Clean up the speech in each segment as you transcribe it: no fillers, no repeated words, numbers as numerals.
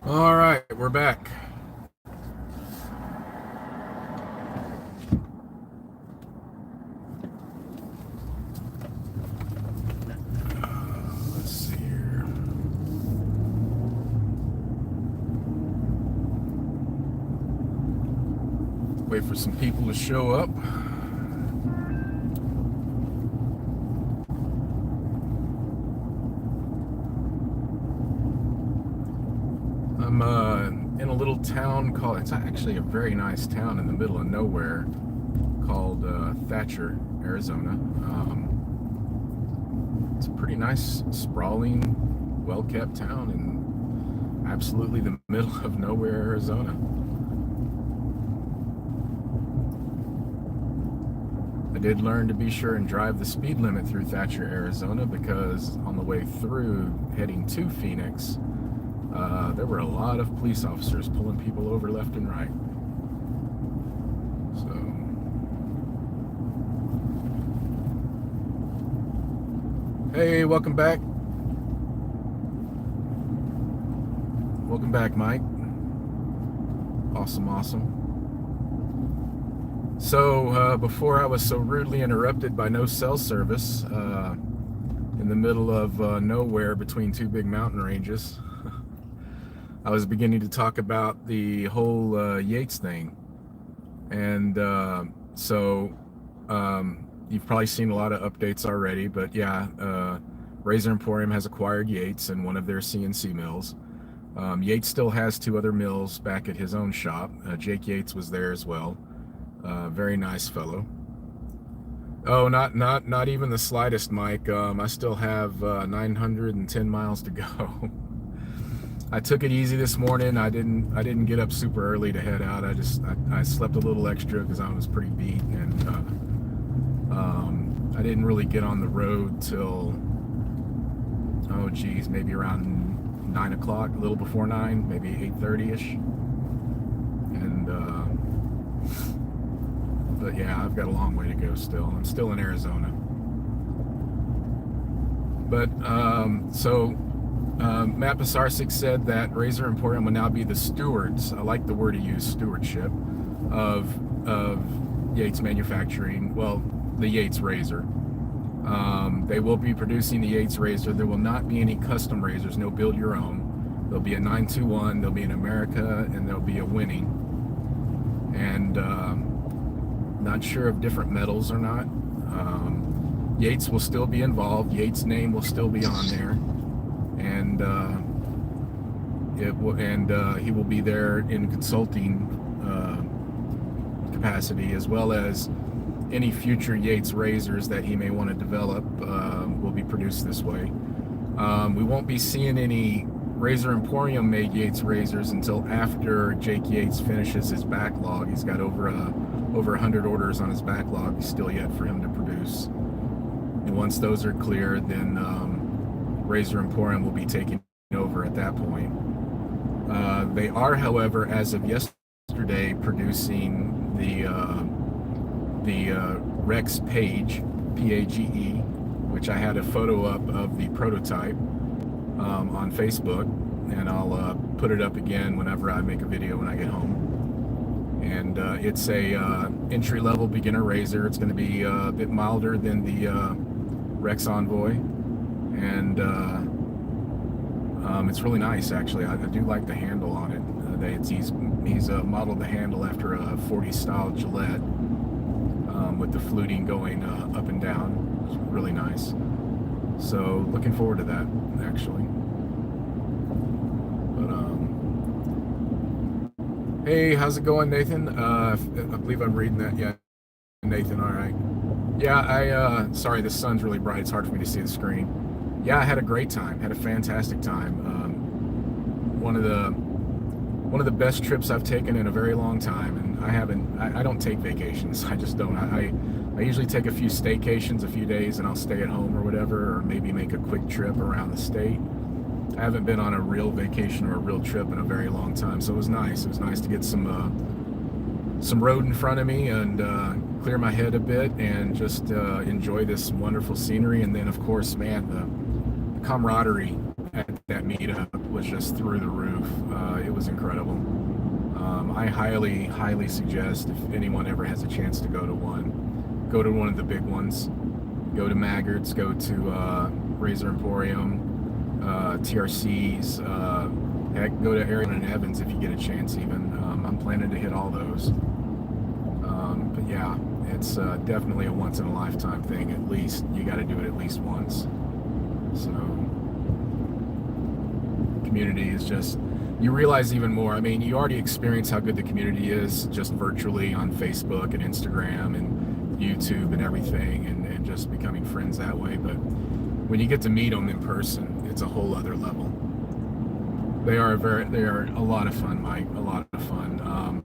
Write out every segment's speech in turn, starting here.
All right, we're back. Let's see here. Wait for some people to show up. I'm in a little town called, it's actually a very nice town in the middle of nowhere called Thatcher, Arizona. It's a pretty nice, sprawling, well-kept town in absolutely the middle of nowhere, Arizona. I did learn to be sure and drive the speed limit through Thatcher, Arizona, because on the way through, heading to Phoenix, there were a lot of police officers pulling people over left and right. So, hey, welcome back. Welcome back, Mike. Awesome, awesome. So, before I was so rudely interrupted by no cell service in the middle of nowhere between two big mountain ranges, I was beginning to talk about the whole Yates thing. And you've probably seen a lot of updates already, but yeah, Razor Emporium has acquired Yates and one of their CNC mills. Yates still has two other mills back at his own shop. Jake Yates was there as well. Very nice fellow. Oh, not even the slightest, Mike. I still have 910 miles to go. I took it easy this morning. I didn't get up super early to head out. I slept a little extra because I was pretty beat, and I didn't really get on the road till, oh geez, maybe around 9 o'clock, a little before 9, maybe 8:30ish. And but yeah, I've got a long way to go still. I'm still in Arizona. But Matt Pisarcik said that Razor Emporium will now be the stewards. I like the word he used, stewardship, of Yates Manufacturing. Well, the Yates Razor. They will be producing the Yates Razor. There will not be any custom razors, no build your own. There'll be a 921, there'll be an America, and there'll be a Winning. And not sure of different metals or not. Yates will still be involved. Yates' name will still be on there, and he will be there in consulting capacity, as well as any future Yates razors that he may want to develop will be produced this way. We won't be seeing any Razor Emporium made Yates razors until after Jake Yates finishes his backlog. He's got over 100 orders on his backlog still yet for him to produce. And once those are clear, then Razor Emporium will be taking over at that point. They are, however, as of yesterday, producing the Rex Page, P-A-G-E, which I had a photo up of the prototype on Facebook, and I'll put it up again whenever I make a video when I get home. And it's a entry-level beginner razor. It's going to be a bit milder than the Rex Envoy, and it's really nice, actually. I do like the handle on it. He's modeled the handle after a 40 style Gillette, with the fluting going up and down. It's really nice. So looking forward to that, actually. But hey, how's it going, Nathan? I believe I'm reading that. Yeah, Nathan. All right. Yeah, sorry, the sun's really bright. It's hard for me to see the screen. Yeah, I had a great time. Had a fantastic time. One of the best trips I've taken in a very long time, and I don't take vacations. I just don't. I usually take a few staycations, a few days, and I'll stay at home or whatever, or maybe make a quick trip around the state. I haven't been on a real vacation or a real trip in a very long time, so it was nice. It was nice to get some road in front of me and clear my head a bit and just enjoy this wonderful scenery. And then, of course, man, the camaraderie at that meetup was just through the roof. was incredible. I highly suggest if anyone ever has a chance to go to one of the big ones. Go to Maggard's, go to Razor Emporium, TRC's, heck, go to Ariel and Evans if you get a chance even. I'm planning to hit all those. But yeah, it's definitely a once in a lifetime thing. At least you got to do it at least once. So community is just, you realize even more. I mean, you already experience how good the community is just virtually on Facebook and Instagram and YouTube and everything, and just becoming friends that way. But when you get to meet them in person, it's a whole other level. They are a lot of fun, Mike. A lot of fun.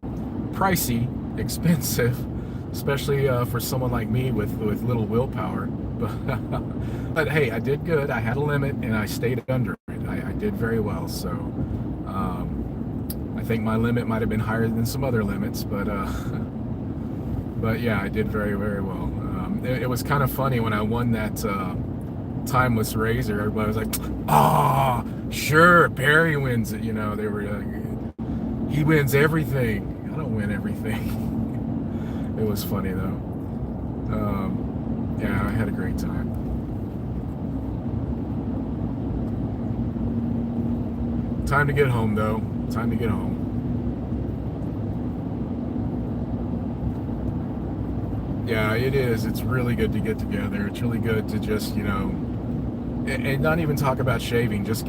Pricey, expensive, especially for someone like me with little willpower. But hey, I did good. I had a limit and I stayed under it. I did very well. So I think my limit might have been higher than some other limits, but yeah, I did very well. It was kind of funny when I won that timeless razor. Everybody was like, "Ah, oh, sure, Barry wins it." You know, they were he wins everything. I don't win everything. It was funny though. Yeah, I had a great time. Time to get home though. Time to get home. Yeah, it is. It's really good to get together. It's really good to just, you know, and not even talk about shaving. Just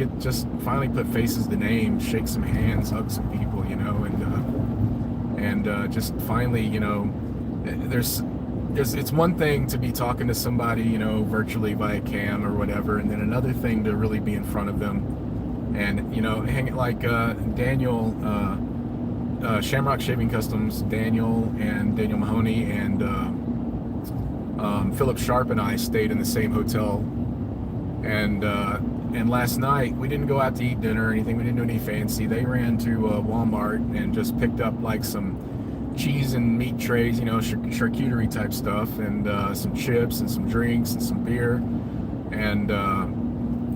finally put faces to names, shake some hands, hug some people, you know, and just finally, you know, it's one thing to be talking to somebody, you know, virtually via cam or whatever, and then another thing to really be in front of them, and you know, hang it like Daniel. Shamrock Shaving Customs, Daniel Mahoney and Philip Sharp and I stayed in the same hotel, and last night we didn't go out to eat dinner or anything. We didn't do any fancy. They ran to Walmart and just picked up like some cheese and meat trays, you know, charcuterie type stuff, and some chips and some drinks and some beer, and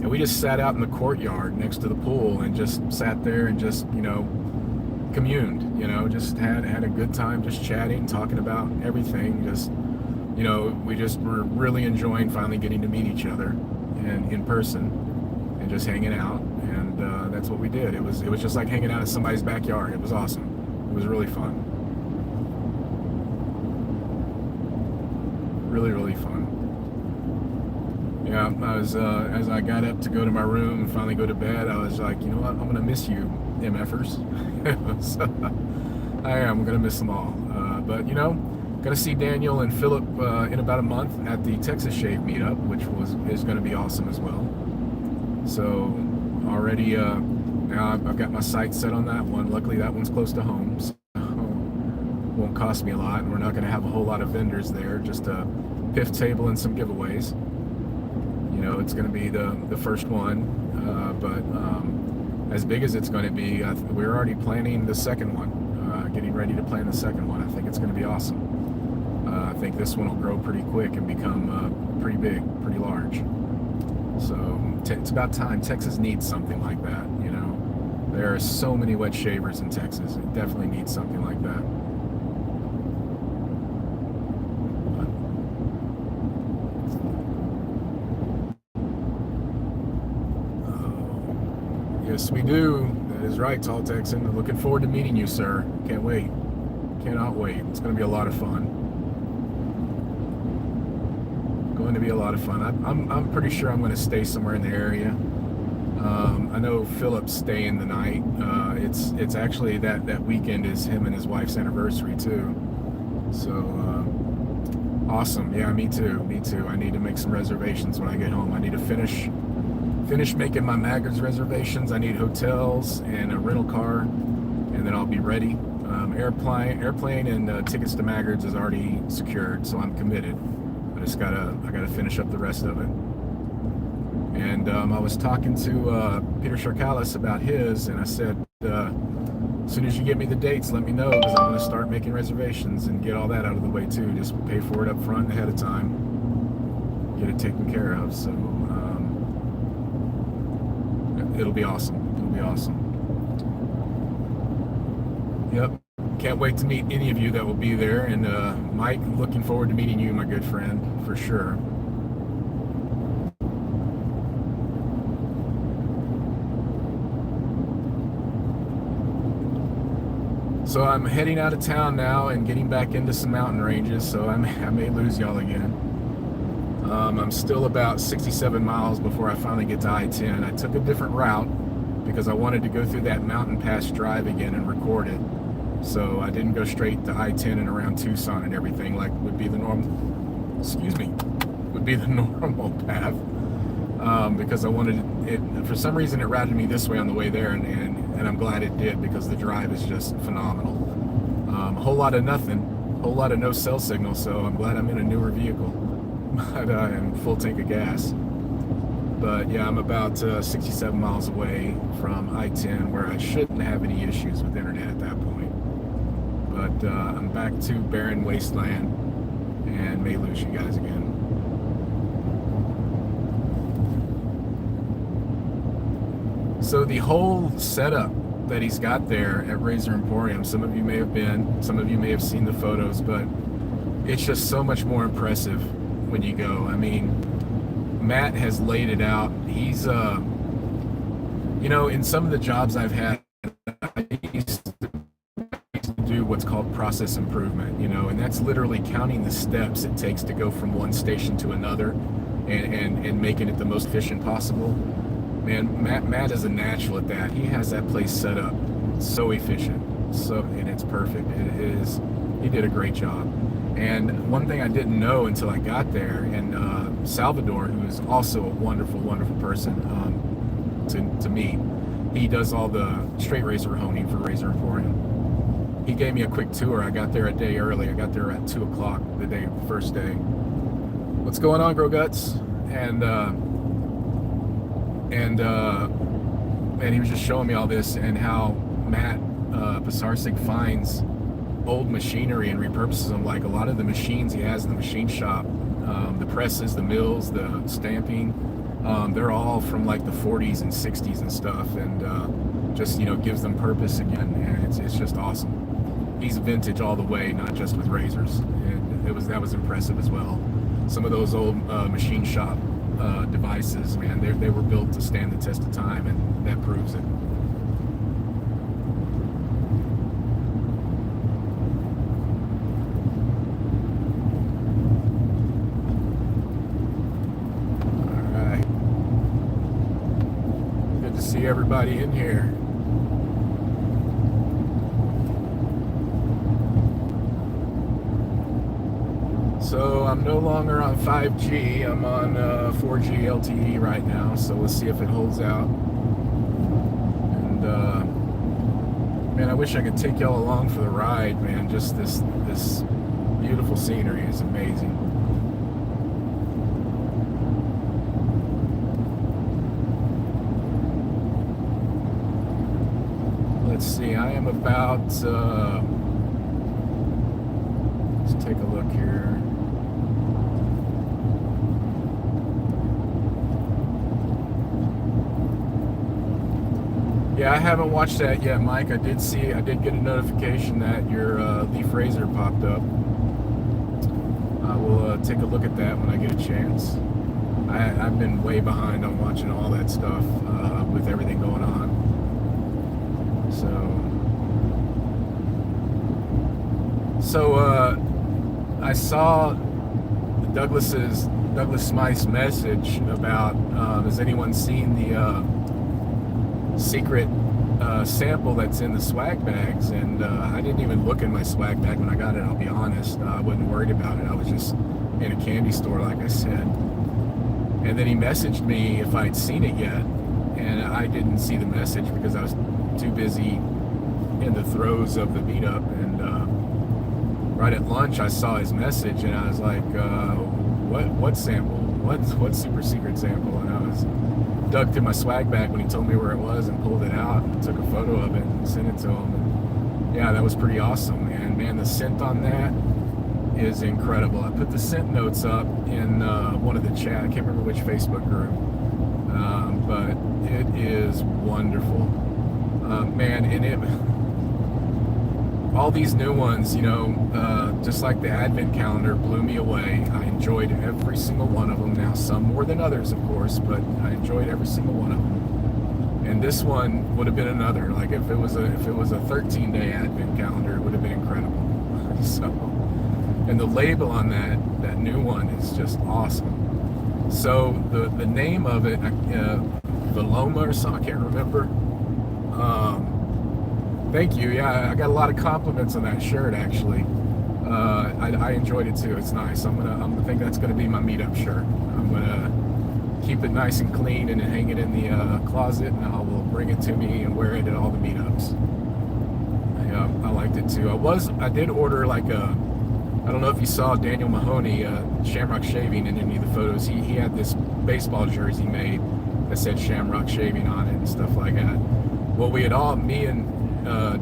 we just sat out in the courtyard next to the pool and just sat there and just, you know, communed, you know, just had a good time, just chatting, talking about everything. Just, you know, we just were really enjoying finally getting to meet each other and in person and just hanging out, and that's what we did. It was just like hanging out in somebody's backyard. It was awesome. It was really fun. Really fun. Yeah, I was as I got up to go to my room and finally go to bed, I was like, you know what, I'm gonna miss you, MFers. So, I am gonna miss them all. But you know, gonna see Daniel and Philip in about a month at the Texas Shave meetup, which is gonna be awesome as well. So already now I've got my sights set on that one. Luckily that one's close to home, so won't cost me a lot, and we're not gonna have a whole lot of vendors there, just a piff table and some giveaways. You know, it's going to be the first one, but as big as it's going to be, we're already planning the second one, getting ready to plan the second one. I think it's going to be awesome. I think this one will grow pretty quick and become pretty big, pretty large. So it's about time. Texas needs something like that, you know. There are so many wet shavers in Texas. It definitely needs something like that. Yes, we do. That is right, Tall Texan. I'm looking forward to meeting you, sir. Can't wait. Cannot wait. It's going to be a lot of fun. Going to be a lot of fun. I'm pretty sure I'm going to stay somewhere in the area. I know Philip's staying the night. It's actually that weekend is him and his wife's anniversary too. So awesome. Yeah, me too. Me too. I need to make some reservations when I get home. I need to finish making my Maggard's reservations. I need hotels and a rental car, and then I'll be ready. Airplane and tickets to Maggard's is already secured, so I'm committed. I gotta finish up the rest of it. And I was talking to Peter Sharkalis about his, and I said, as soon as you get me the dates, let me know, because I'm gonna start making reservations and get all that out of the way too. Just pay for it up front ahead of time, get it taken care of. So. It'll be awesome. It'll be awesome. Yep. Can't wait to meet any of you that will be there. And Mike, looking forward to meeting you, my good friend, for sure. So I'm heading out of town now and getting back into some mountain ranges, so I may lose y'all again. I'm still about 67 miles before I finally get to I-10. I took a different route because I wanted to go through that mountain pass drive again and record it. So I didn't go straight to I-10 and around Tucson and everything like would be the normal, would be the normal path. Because I wanted it, for some reason it routed me this way on the way there, and I'm glad it did because the drive is just phenomenal. A whole lot of nothing, a whole lot of no cell signal, so I'm glad I'm in a newer vehicle, but and full tank of gas. But yeah, I'm about 67 miles away from I-10 where I shouldn't have any issues with internet at that point. But I'm back to barren wasteland and may lose you guys again. So the whole setup that he's got there at Razor Emporium, some of you may have been, some of you may have seen the photos, but it's just so much more impressive when you go. I mean, Matt has laid it out. He's, you know, in some of the jobs I've had, I used to do what's called process improvement, you know, and that's literally counting the steps it takes to go from one station to another and making it the most efficient possible. Man, Matt is a natural at that. He has that place set up so efficient, and it's perfect. It is. He did a great job. And one thing I didn't know until I got there, and Salvador, who is also a wonderful, wonderful person to meet, he does all the straight razor honing for Razor Emporium. He gave me a quick tour. I got there a day early. I got there at 2 o'clock the first day. What's going on, Grow Guts? And he was just showing me all this and how Matt Pisarsik finds old machinery and repurposes them. Like a lot of the machines he has in the machine shop, the presses, the mills, the stamping, they're all from like the 40s and 60s and stuff, and just, you know, gives them purpose again, and it's just awesome. He's vintage all the way, not just with razors, and that was impressive as well. Some of those old machine shop devices, man, they were built to stand the test of time, and that proves it. All right, good to see everybody in here. So I'm no longer on 5G, I'm on 4G LTE right now, so we'll see if it holds out. And man, I wish I could take y'all along for the ride, man. Just this beautiful scenery is amazing. Let's see, I am about, let's take a look here. Yeah, I haven't watched that yet, Mike. I did get a notification that your Leaf Razor popped up. I will take a look at that when I get a chance. I've been way behind on watching all that stuff with everything going on. So I saw Douglas Smythe's message about has anyone seen the secret sample that's in the swag bags, and I didn't even look in my swag bag when I got it, I'll be honest. I wasn't worried about it. I was just in a candy store, like I said. And then he messaged me if I'd seen it yet, and I didn't see the message because I was too busy in the throes of the meetup. And right at lunch I saw his message, and I was like, what sample? What super secret sample? And I was dug through my swag bag when he told me where it was and pulled it out and took a photo of it and sent it to him. And yeah, that was pretty awesome. And man, the scent on that is incredible. I put the scent notes up in one of the chat. I can't remember which Facebook group, but it is wonderful, man. And all these new ones, just like the Advent calendar blew me away. I enjoyed every single one of them. Now, some more than others, of course, but I enjoyed every single one of them. And this one would have been another. Like if it was a 13-day Advent calendar, it would have been incredible. So, and the label on that new one is just awesome. So the name of it, Veloma or something, I can't remember. Thank you. Yeah, I got a lot of compliments on that shirt actually. I enjoyed it too. It's nice. I think that's gonna be my meetup shirt. I'm gonna keep it nice and clean and hang it in the closet, and I will bring it to me and wear it at all the meetups. I liked it too. I did order like I don't know if you saw Daniel Mahoney, Shamrock Shaving, in any of the photos. He had this baseball jersey made that said Shamrock Shaving on it and stuff like that. Well, me and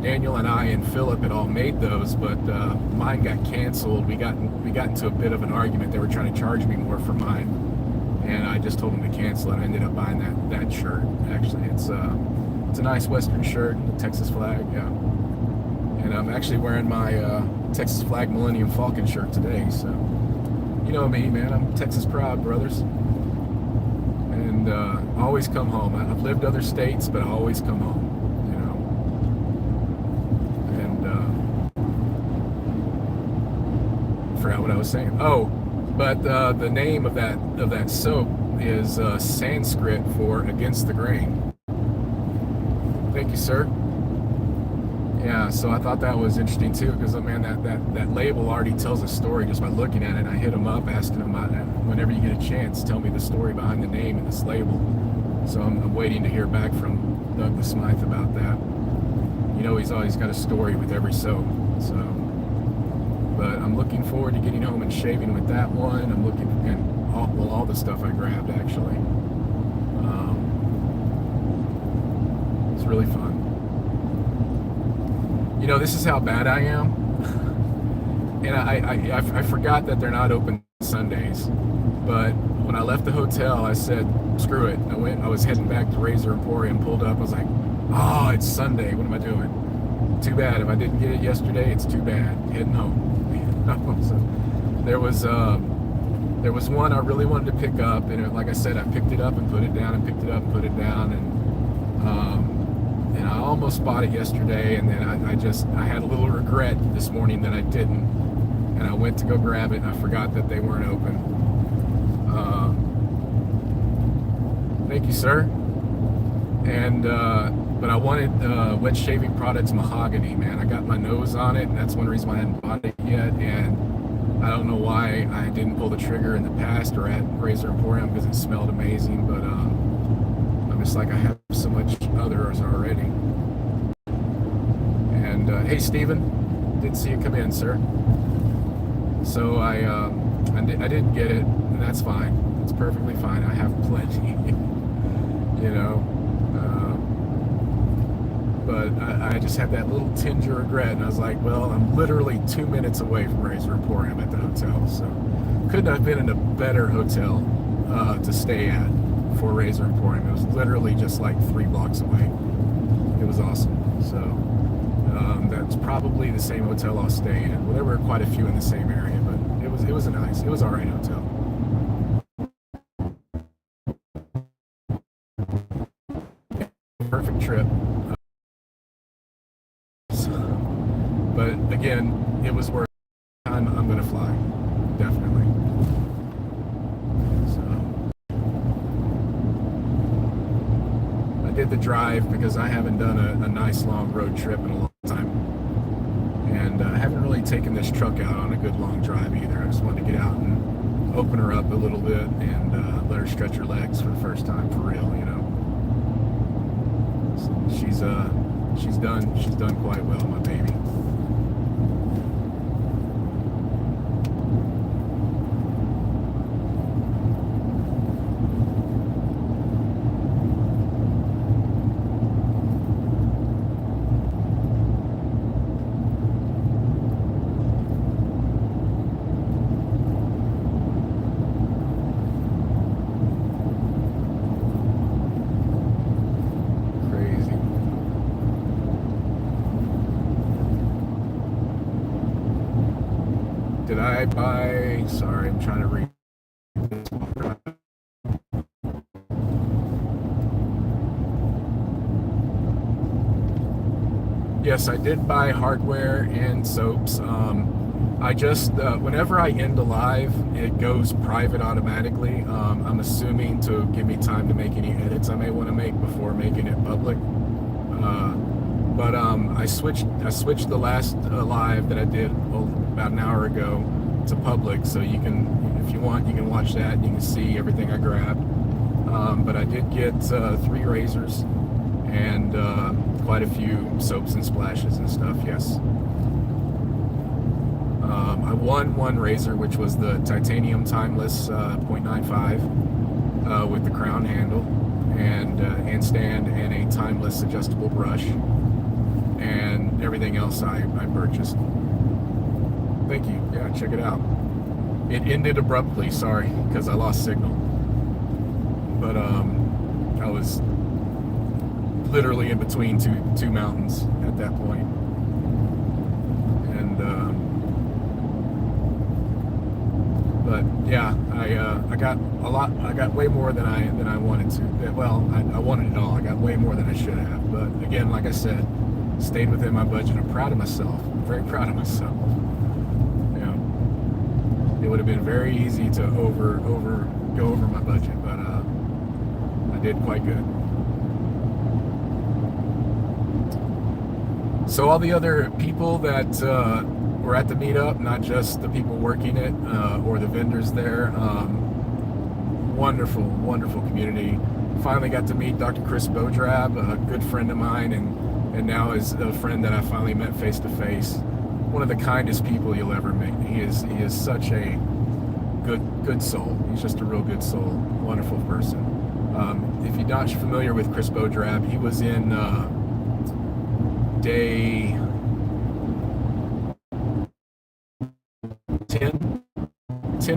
Daniel and I and Philip had all made those, but mine got canceled. We got into a bit of an argument. They were trying to charge me more for mine, and I just told them to cancel it. I ended up buying that shirt. Actually, it's a nice Western shirt, the Texas flag. Yeah, and I'm actually wearing my Texas flag Millennium Falcon shirt today. So you know me, man. I'm Texas proud, brothers, and always come home. I've lived other states, but I always come home. Forgot what I was saying. Oh, but the name of that soap is Sanskrit for against the grain. Thank you, sir. Yeah, so I thought that was interesting too, because man, that label already tells a story just by looking at it. I hit him up asking him about it. Whenever you get a chance, tell me the story behind the name and this label. So I'm waiting to hear back from Doug the Smythe about that. He's always got a story with every soap. So, but I'm looking forward to getting home and shaving with that one. I'm looking, and all the stuff I grabbed actually. It's really fun. This is how bad I am. And I forgot that they're not open Sundays. But when I left the hotel, I said, screw it. I was heading back to Razor Emporium, pulled up. I was like, oh, it's Sunday. What am I doing? Too bad. If I didn't get it yesterday, it's too bad. Heading home. So there was one I really wanted to pick up, and like I said, I picked it up and put it down, and picked it up and put it down, and I almost bought it yesterday, and then I had a little regret this morning that I didn't, and I went to go grab it, and I forgot that they weren't open. Thank you, sir. And but I wanted wet shaving products mahogany, man. I got my nose on it, and that's one reason why I hadn't bought it yet. And I don't know why I didn't pull the trigger in the past or at Razor Emporium, because it smelled amazing. But I'm just like, I have so much others already. And hey, Steven, did see you come in, sir. So I didn't get it, and that's fine. It's perfectly fine. I have plenty, But I just had that little tinge of regret, and I was like, well, I'm literally 2 minutes away from Razor Emporium at the hotel, so couldn't have been in a better hotel to stay at for Razor Emporium. It was literally just like 3 blocks away. It was awesome. So that's probably the same hotel I'll stay in. Well, there were quite a few in the same area, but it was all right hotel. Perfect trip. But again, it was worth the time. I'm gonna fly, definitely. So I did the drive because I haven't done a nice long road trip in a long time, and I haven't really taken this truck out on a good long drive either. I just wanted to get out and open her up a little bit and let her stretch her legs for the first time for real, So she's done quite well, my baby. Did I buy? Sorry, I'm trying to read this. Yes, I did buy hardware and soaps. I just, whenever I end a live, it goes private automatically. I'm assuming to give me time to make any edits I may want to make before making it public. But I switched the last live that I did about an hour ago to public, so you can, if you want, you can watch that. You can see everything I grabbed. But I did get 3 razors and quite a few soaps and splashes and stuff. Yes. I won one razor, which was the titanium timeless 0.95 with the crown handle and handstand and a timeless adjustable brush, and everything else I purchased. Thank you. Yeah, check it out. It ended abruptly, sorry, because I lost signal. But I was literally in between two mountains at that point. And but yeah, I got a lot. I got way more than I wanted to. Well, I wanted it all. I got way more than I should have. But again, like I said, stayed within my budget. I'm proud of myself. I'm very proud of myself. Yeah, it would have been very easy to go over my budget, but I did quite good. So all the other people that were at the meetup, not just the people working it or the vendors there, wonderful, wonderful community. Finally got to meet Dr. Chris Bodrab, a good friend of mine, and now is a friend that I finally met face to face. One of the kindest people you'll ever meet. He is such a good soul. He's just a real good soul, wonderful person. If you're not familiar with Chris Bodrab, he was in day 10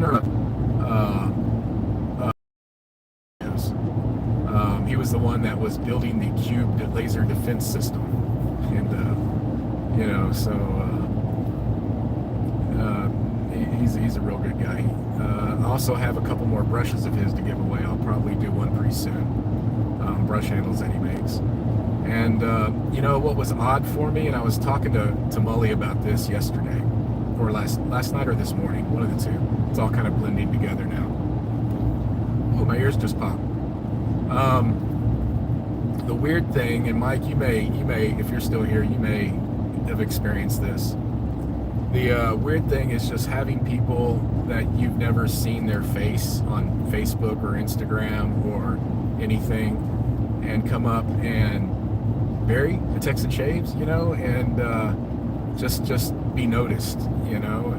or he was the one that was building the cube laser defense system, and you know, so he's a real good guy. I also have a couple more brushes of his to give away. I'll probably do one pretty soon. Brush handles that he makes. And you know what was odd for me, and I was talking to Mully about this yesterday, or last night or this morning, one of the two. It's all kind of blending together now. Oh, my ears just popped. The weird thing, and Mike, you may, if you're still here, you may have experienced this. The weird thing is just having people that you've never seen their face on Facebook or Instagram or anything, and come up and Barry, the Texan Shaves, you know, and just be noticed, you know.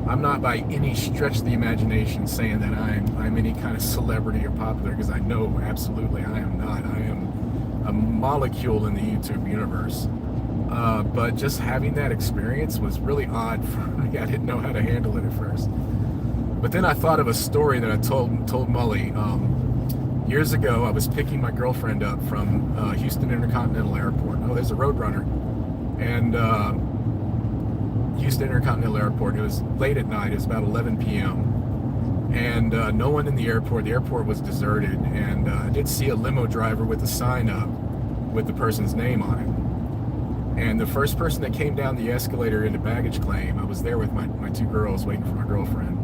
I'm not by any stretch of the imagination saying that I'm any kind of celebrity or popular, because I know absolutely I am not. I am a molecule in the YouTube universe. But just having that experience was really odd for me. I didn't know how to handle it at first. But then I thought of a story that I told Mully. Years ago, I was picking my girlfriend up from Houston Intercontinental Airport. Oh, there's a Roadrunner. And Houston Intercontinental Airport, it was late at night, it was about 11 p.m. And no one in the airport was deserted. And I did see a limo driver with a sign up with the person's name on it. And the first person that came down the escalator into baggage claim, I was there with my 2 girls waiting for my girlfriend,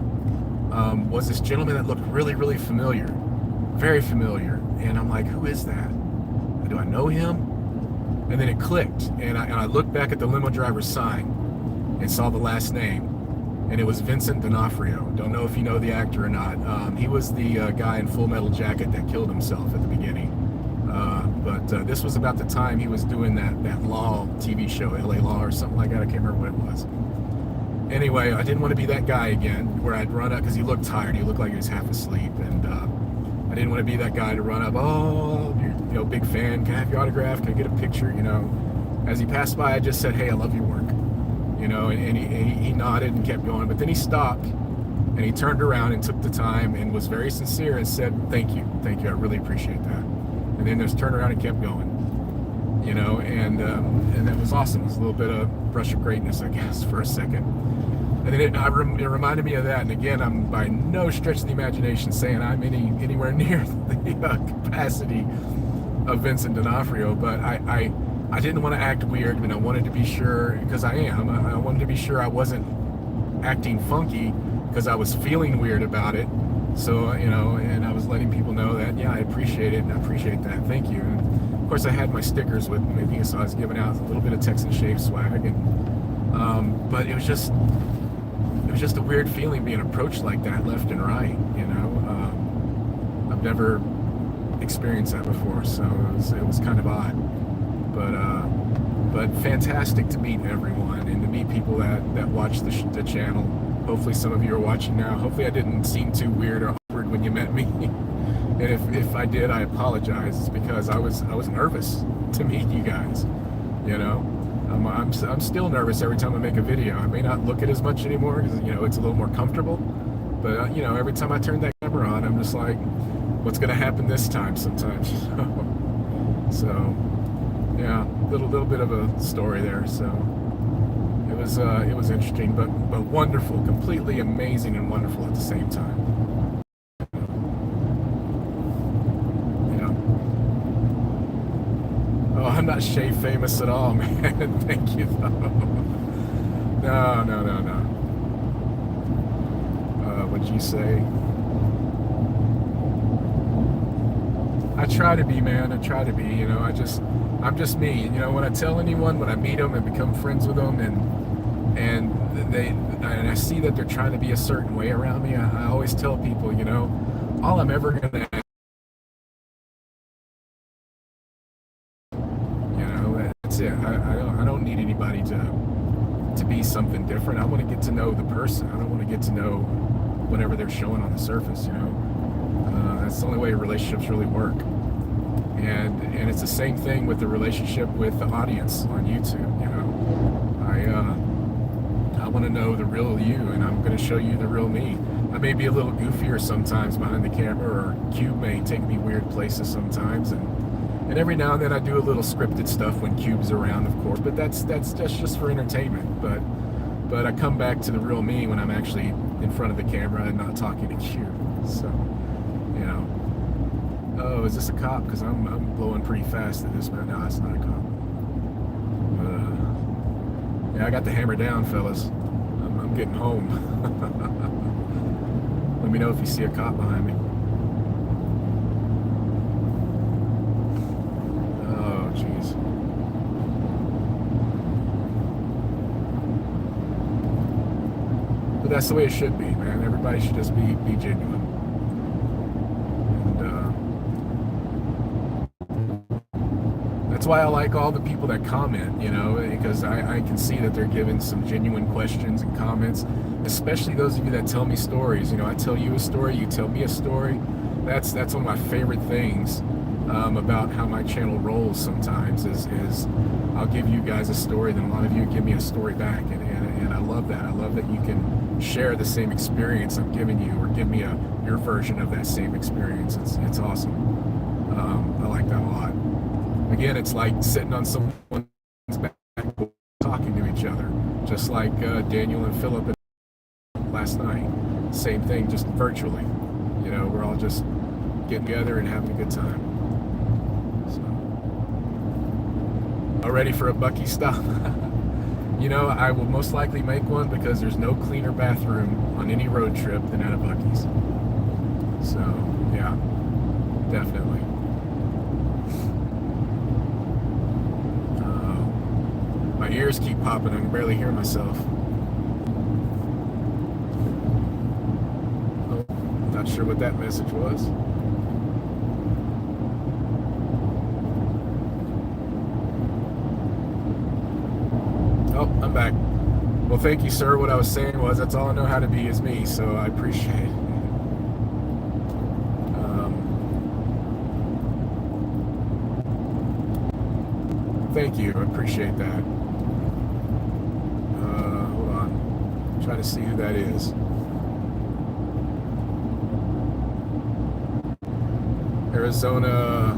was this gentleman that looked really, really familiar. Very familiar. And I'm like, who is that? Do I know him? And then it clicked, and I looked back at the limo driver's sign and saw the last name, and it was Vincent D'Onofrio. Don't know if you know the actor or not. He was the guy in Full Metal Jacket that killed himself at the beginning. But this was about the time he was doing that Law TV show, LA Law or something like that. I can't remember what it was. Anyway, I didn't want to be that guy again, where I'd run up, because he looked tired. He looked like he was half asleep, and I didn't want to be that guy to run up, oh, you're, you know, big fan, can I have your autograph, can I get a picture, you know. As he passed by, I just said, hey, I love your work, you know, and he nodded and kept going. But then he stopped, and he turned around and took the time and was very sincere and said, thank you, I really appreciate that. And then just turned around and kept going, you know, and that was awesome. It was a little bit of brush of greatness, I guess, for a second. And then it reminded me of that. And again, I'm by no stretch of the imagination saying I'm anywhere near the capacity of Vincent D'Onofrio, but I didn't want to act weird, and I wanted to be sure, because I am. I wanted to be sure I wasn't acting funky because I was feeling weird about it. So, you know, and I was letting people know that, yeah, I appreciate it, and I appreciate that. Thank you. And of course, I had my stickers with me, so I was giving out a little bit of Texan Shave swag, and but it was just a weird feeling being approached like that, left and right. You know, I've never experienced that before, so it was kind of odd, but fantastic to meet everyone and to meet people that watch the channel. Hopefully some of you are watching now. Hopefully I didn't seem too weird or awkward when you met me. And if I did, I apologize. It's because I was nervous to meet you guys. You know, I'm still nervous every time I make a video. I may not look at as much anymore because, you know, it's a little more comfortable. But you know, every time I turn that camera on, I'm just like, what's gonna happen this time? Sometimes. So yeah, little bit of a story there. So it was interesting, but wonderful, completely amazing and wonderful at the same time. Yeah. Oh, I'm not shave famous at all, man. Thank you, though. No. What'd you say? I try to be, man. I try to be. You know, I'm just me. You know, when I tell anyone, when I meet them and become friends with them, and I see that they're trying to be a certain way around me, I always tell people, you know, all I'm ever gonna, you know, that's it. I don't need anybody to be something different. I want to get to know the person. I don't want to get to know whatever they're showing on the surface. You know, that's the only way relationships really work. And it's the same thing with the relationship with the audience on YouTube. You know, I want to know the real you, and I'm going to show you the real me. I may be a little goofier sometimes behind the camera, or Cube may take me weird places sometimes, and every now and then I do a little scripted stuff when Cube's around, of course. But that's just for entertainment. But I come back to the real me when I'm actually in front of the camera and not talking to Cube. So, you know. Oh, is this a cop? Because I'm blowing pretty fast at this, man. No, it's not a cop. Yeah, I got the hammer down, fellas. I'm getting home. Let me know if you see a cop behind me. Oh, jeez. But that's the way it should be, man. Everybody should just be genuine. That's why I like all the people that comment, you know, because I can see that they're giving some genuine questions and comments, especially those of you that tell me stories. You know, I tell you a story, you tell me a story. That's one of my favorite things about how my channel rolls sometimes is I'll give you guys a story, then a lot of you give me a story back, and I love that. I love that you can share the same experience I'm giving you, or give me your version of that same experience. It's awesome. I like that a lot. Again, it's like sitting on someone's back, talking to each other, just like Daniel and Philip last night. Same thing, just virtually. You know, we're all just getting together and having a good time. So, all ready for a Bucky stop? You know, I will most likely make one because there's no cleaner bathroom on any road trip than at a Bucky's. So, yeah, definitely. My ears keep popping. I can barely hear myself. Oh, not sure what that message was. Oh, I'm back. Well, thank you, sir. What I was saying was that's all I know how to be is me, so I appreciate it. Thank you. I appreciate that. Hold on. Try to see who that is. Arizona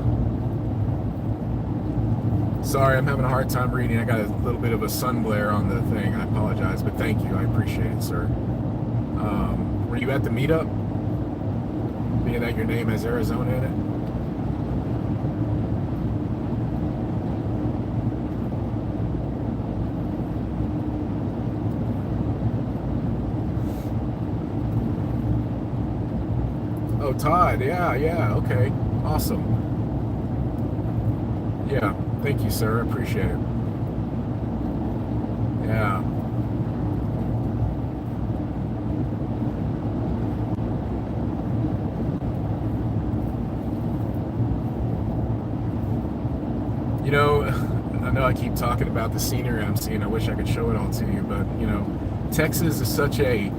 Sorry, I'm having a hard time reading. I got a little bit of a sun glare on the thing. I apologize, but thank you. I appreciate it, sir. Were you at the meetup? Being that your name has Arizona in it? Oh, Todd. Yeah, yeah. Okay. Awesome. Yeah. Thank you, sir. I appreciate it. Yeah. You know, I know I keep talking about the scenery I'm seeing. I wish I could show it all to you, but Texas is such a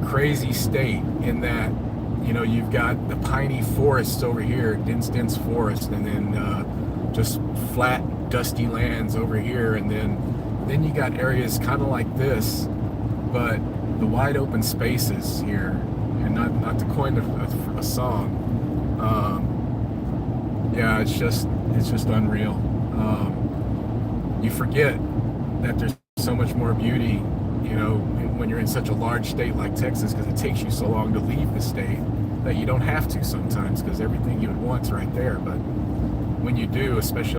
crazy state in that you've got the piney forests over here, dense forest, and then just flat dusty lands over here, and then you got areas kind of like this, but the wide open spaces here, and not to coin a song. Yeah, it's just unreal. You forget that there's so much more beauty, when you're in such a large state like Texas, because it takes you so long to leave the state that you don't have to sometimes, because everything you would want's right there. But when you do, especially